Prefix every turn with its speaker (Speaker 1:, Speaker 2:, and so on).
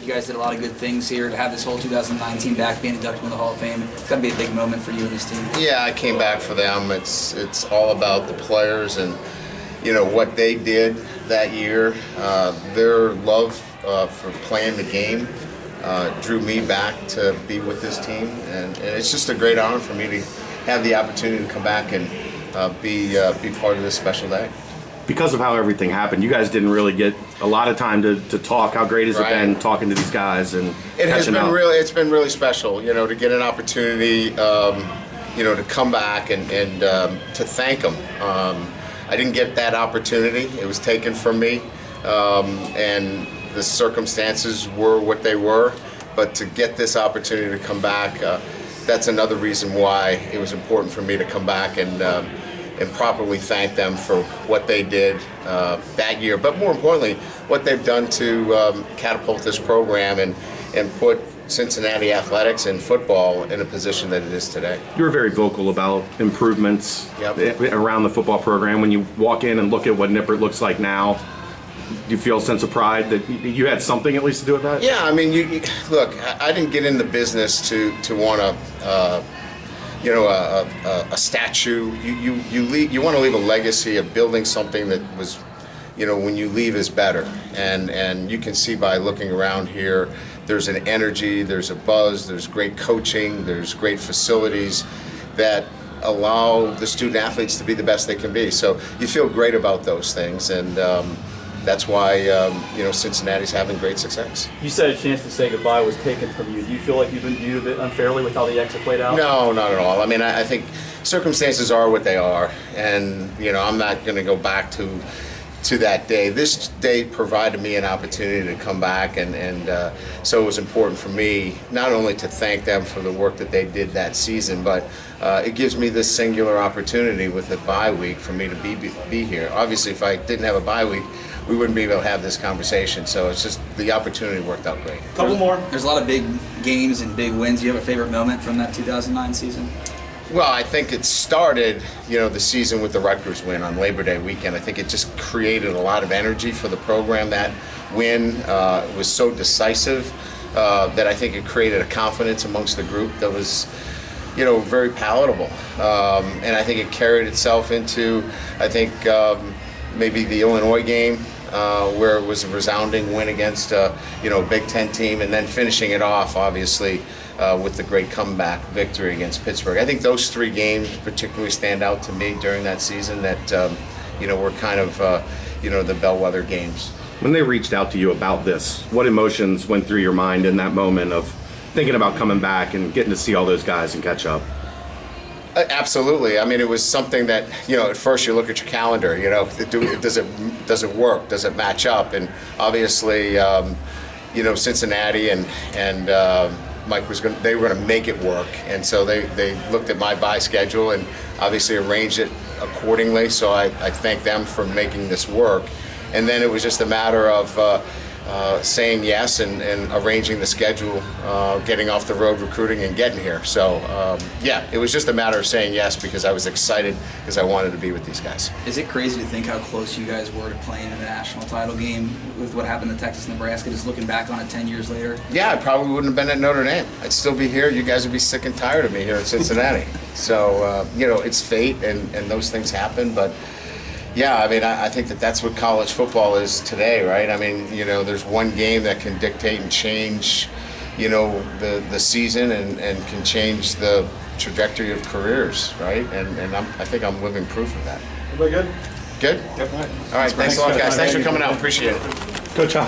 Speaker 1: You guys did a lot of good things here. To have this whole 2019 back being inducted into the Hall of Fame, it's got to be a big moment for you and this team.
Speaker 2: Yeah, I came back for them. It's all about the players and what they did that year. Their love for playing the game drew me back to be with this team, and it's just a great honor for me to have the opportunity to come back and be part of this special day.
Speaker 3: Because of how everything happened, you guys didn't really get a lot of time to talk. How great has it been talking to these guys and
Speaker 2: it's been really special, to get an opportunity, to come back and to thank them. I didn't get that opportunity. It was taken from me, and the circumstances were what they were. But to get this opportunity to come back, that's another reason why it was important for me to come back and properly thank them for what they did that year, but more importantly, what they've done to catapult this program and put Cincinnati athletics and football in a position that it is today.
Speaker 3: You were very vocal about improvements around the football program. When you walk in and look at what Nippert looks like now, do you feel a sense of pride that you had something at least to do with that?
Speaker 2: Yeah, I mean, you look, I didn't get in the business to want to a statue. You want to leave a legacy of building something that was, when you leave is better. And you can see by looking around here, there's an energy, there's a buzz, there's great coaching, there's great facilities that allow the student athletes to be the best they can be. So you feel great about those things, and that's why Cincinnati's having great success.
Speaker 4: You said a chance to say goodbye was taken from you. Do you feel like you've been viewed a bit unfairly with how the exit played out?
Speaker 2: No, not at all. I mean, I think circumstances are what they are, and I'm not going to go back to that day. This day provided me an opportunity to come back, and so it was important for me not only to thank them for the work that they did that season, but it gives me this singular opportunity with a bye week for me to be here. Obviously, if I didn't have a bye week, we wouldn't be able to have this conversation. So it's just the opportunity worked out great.
Speaker 4: Couple more.
Speaker 1: There's a lot of big games and big wins. Do you have a favorite moment from that 2009 season?
Speaker 2: Well, I think it started, the season with the Rutgers win on Labor Day weekend. I think it just created a lot of energy for the program. That win was so decisive that I think it created a confidence amongst the group that was, very palatable. And I think it carried itself into, maybe the Illinois game, where it was a resounding win against a Big Ten team, and then finishing it off, obviously, with the great comeback victory against Pittsburgh. I think those three games particularly stand out to me during that season that, were kind of, the bellwether games.
Speaker 3: When they reached out to you about this, what emotions went through your mind in that moment of thinking about coming back and getting to see all those guys and catch up?
Speaker 2: Absolutely. I mean, it was something that, at first you look at your calendar, does it work? Does it match up? And obviously, Cincinnati and Mike they were going to make it work. And so they looked at my bye schedule and obviously arranged it accordingly. So I thank them for making this work. And then it was just a matter of saying yes and arranging the schedule, getting off the road recruiting and getting here. So it was just a matter of saying yes because I was excited because I wanted to be with these guys.
Speaker 1: Is it crazy to think how close you guys were to playing in the national title game with what happened to Texas, Nebraska, just looking back on it 10 years later?
Speaker 2: Yeah, I probably wouldn't have been at Notre Dame. I'd still be here. You guys would be sick and tired of me here in Cincinnati. So, it's fate and those things happen, but yeah, I mean, I think that's what college football is today, right? I mean, there's one game that can dictate and change, the season and can change the trajectory of careers, right? And I think I'm living proof of that.
Speaker 4: Everybody good?
Speaker 2: Good?
Speaker 4: Yep.
Speaker 2: All right, thanks a lot, guys. Thanks for coming out. Appreciate it.
Speaker 3: Coach, how